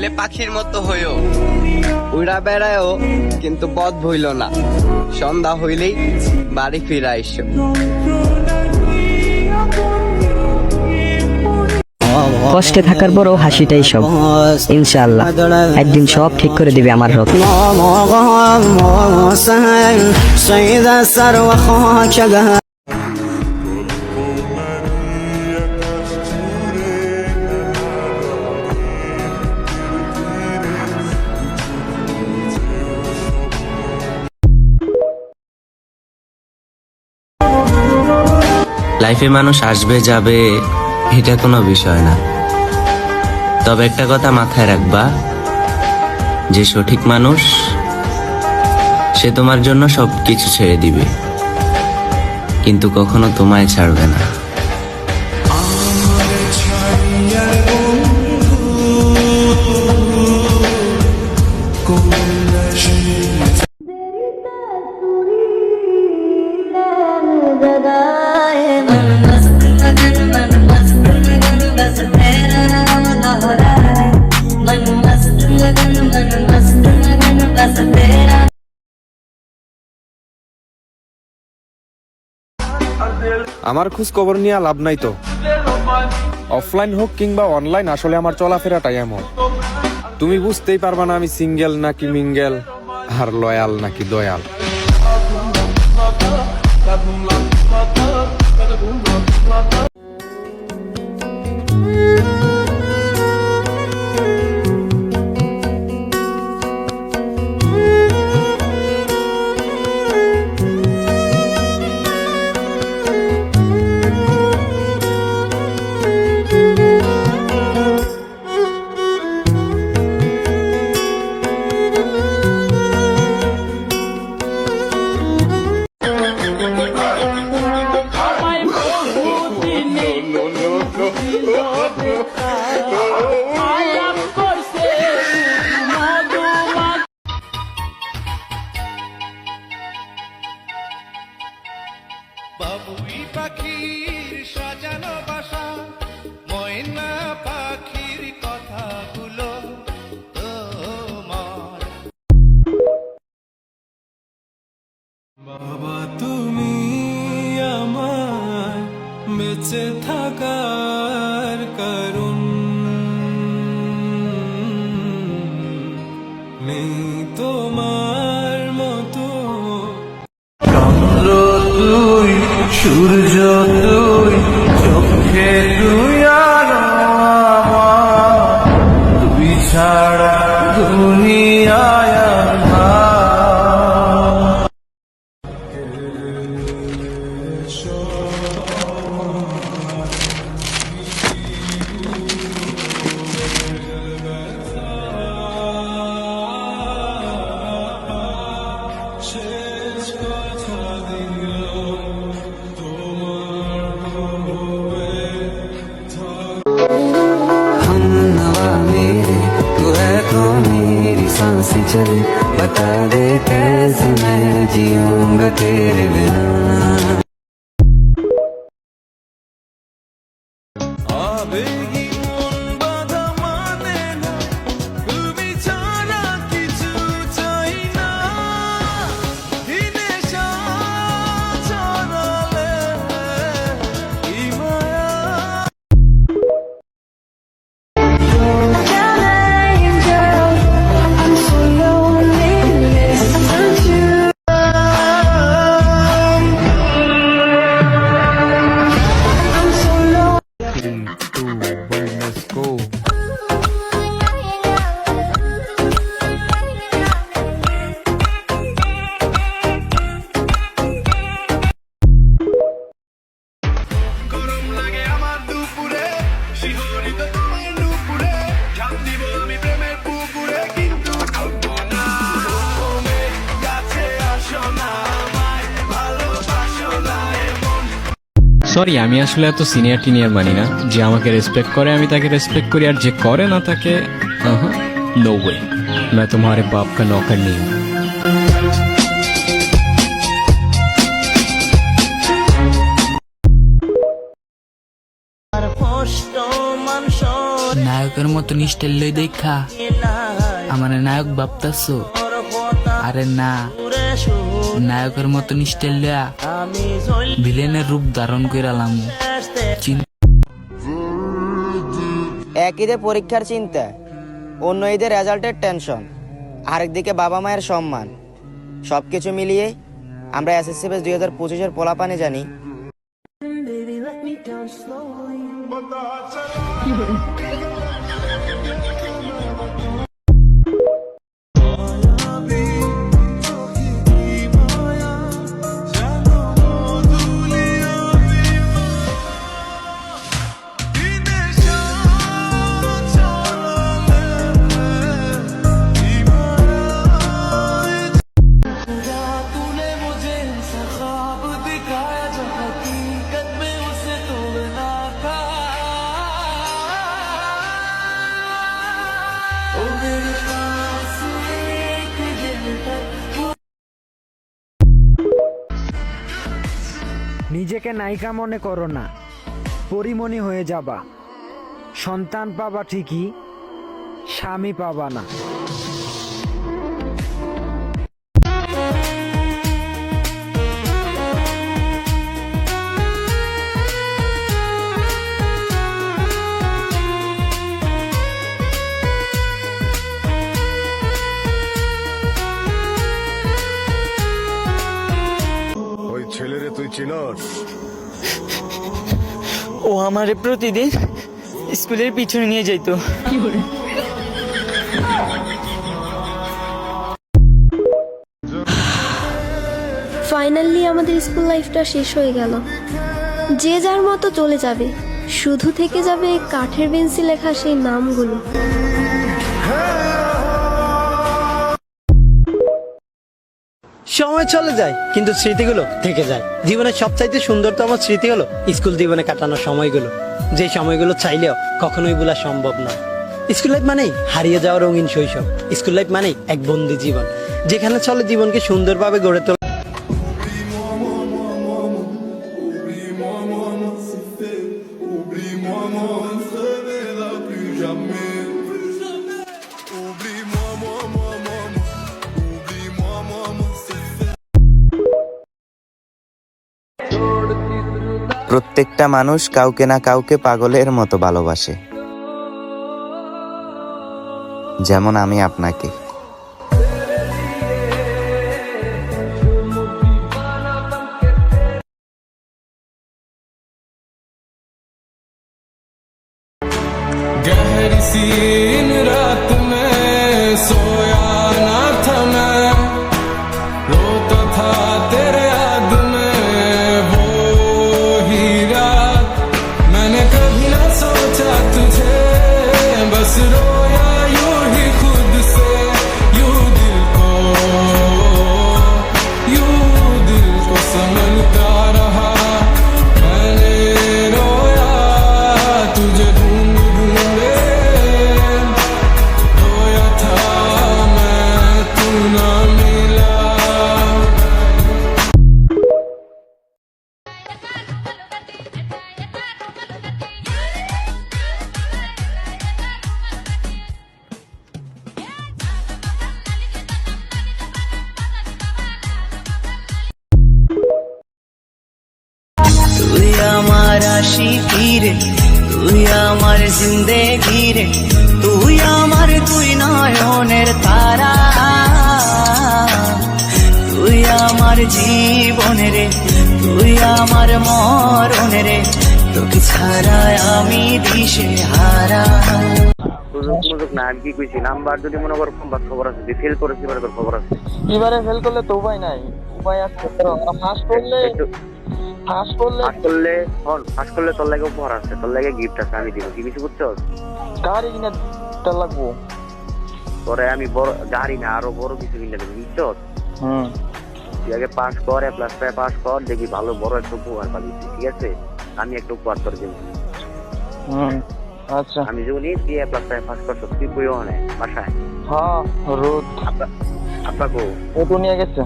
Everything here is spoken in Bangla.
চাইলে পাখির মতো হইও, উড়া বেড়ায়ও কিন্তু পথ ভুইল না, সন্ধ্যা হইলেই বাড়ি ফিরা এসো। কষ্টে থাকার পরও হাসিটাই সব। ইনশাআল্লাহ একদিন সব ঠিক করে দিবে আমার রব। লাইফে মানুষ আসবে যাবে, এটা কোনো বিষয় না। তবে একটা কথা মাথায় রাখবা, যে সঠিক মানুষ সে তোমার জন্য সবকিছু ছেড়ে দিবে, কিন্তু কখনো তোমায় ছাড়বে না। আমার খোঁজ খবর নিয়ে লাভ নাই তো, অফলাইন হোক কিংবা অনলাইন, আসলে আমার চলাফেরাটাই এমন। তুমি বুঝতেই পারবা না আমি সিঙ্গেল নাকি মিঙ্গেল, আর লয়াল নাকি দয়াল। বাবুই পাখির সাজানো বাসা, ময়না পাখির কথাগুলো তোমার। বাবা তুমি আমার বেঁচে থাকার কারণ, নেই তোমার মতো। চন্দ্র তুই, সূর্য তুই, চোখে তুই আর আমার, তুই ছাড়া দুনিয়ায় सांसें चले, बता दे कैसे मैं जीऊंगा तेरे बिना। সরি, আমি আসলে এত সিনিয়র টিনিয়র মানি না। যে আমাকে রেসপেক্ট করে আমি তাকে রেসপেক্ট করি, আর যে করে না তাকে নো ওয়ে। मैं तुम्हारे बाप का नौकर नहीं हूँ। নায়কের মতন স্টাইল দেখা আমার নায়ক ভাবতাছো? আরে না, নায়কের মতন স্টাইল লয়া ভিলেনের রূপ ধারণ কইরালাম। এক ঈদে পরীক্ষার চিন্তা, অন্য ঈদের রেজাল্টের টেনশন, আরেকদিকে বাবা মায়ের সম্মান, সবকিছু মিলিয়ে আমরা এসএসসি ব্যাচ 2025-এর পোলাপানে জানি নিজেকে নায়িকা মনে করো না, পরিমণি হয়ে যাবা। সন্তান পাবা ঠিকই, স্বামী পাবা না। ওই ছেলেরে তুই চিনস? ও আমারে প্রতিদিন স্কুলের পিছনে নিয়ে যাইতো। ফাইনালি আমাদের স্কুল লাইফটা শেষ হয়ে গেল। যে যার মতো চলে যাবে, শুধু থেকে যাবে কাঠের বেঞ্চি লেখা সেই নামগুলো। সময় চলে যায় কিন্তু স্মৃতিগুলো থেকে যায়। জীবনের সবচাইতে সুন্দরতম স্মৃতি হলো স্কুল জীবনে কাটানোর সময়গুলো, যে সময়গুলো চাইলেও কখনোই ভোলা সম্ভব নয়। স্কুল লাইফ মানেই হারিয়ে যাওয়া রঙিন শৈশব। স্কুল লাইফ মানেই এক বন্দি জীবন, যেখানে চলে জীবনকে সুন্দরভাবে গড়ে তোলা। প্রত্যেকটা মানুষ কাউকে না কাউকে পাগলের মতো ভালোবাসে, যেমন আমি আপনাকে। गहरी सी इन रात में सोया ना था मैं, रोता था तेरे याद में वो ही रात। मैंने कभी ना सोचा तुझे, बस रोया यूं ही खुद से, यूं दिल को समझता रहा। मैंने रोया तुझे তুই আমার আশিকি রে, তুই আমার জিন্দেগি রে, তুই আমার দুই নয়নের তারা, তুই আমার জীবন রে, তুই আমার মরণ রে, তোকে ছাড়া আমি দিশে হারা। না আমি কি কইছি, নাম্বার যদি মনে করো খবর আছে, যদি ফেল করেছি এবারে তোর খবর আছে। এবারে ফেল করলে তো উপায় নাই, উপায় আছে। ফার্স্ট করলে তোর লাগে উপহার আছে, তোর লাগে গিফট আছে, আমি দিব। কি কিছু বুঝছো? গাড়ি কিনা লাগবো তোরে, আমি বড় গাড়ি না আরো বড় কিছু কিনে দেবো, বুঝছো? তুই আগে পাস কর, এ প্লাস পাস কর, দেখি ভালো বড় একটা উপহার পাবি, ঠিক আছে? আমি একটা উপহার তোর দেবো। আচ্ছা, আমি যদি তুই এ প্লাস পাস করছো, তুই কইও না বাসায়। হ্যাঁ রোদ আপনাকে ও তো নিয়ে গেছে।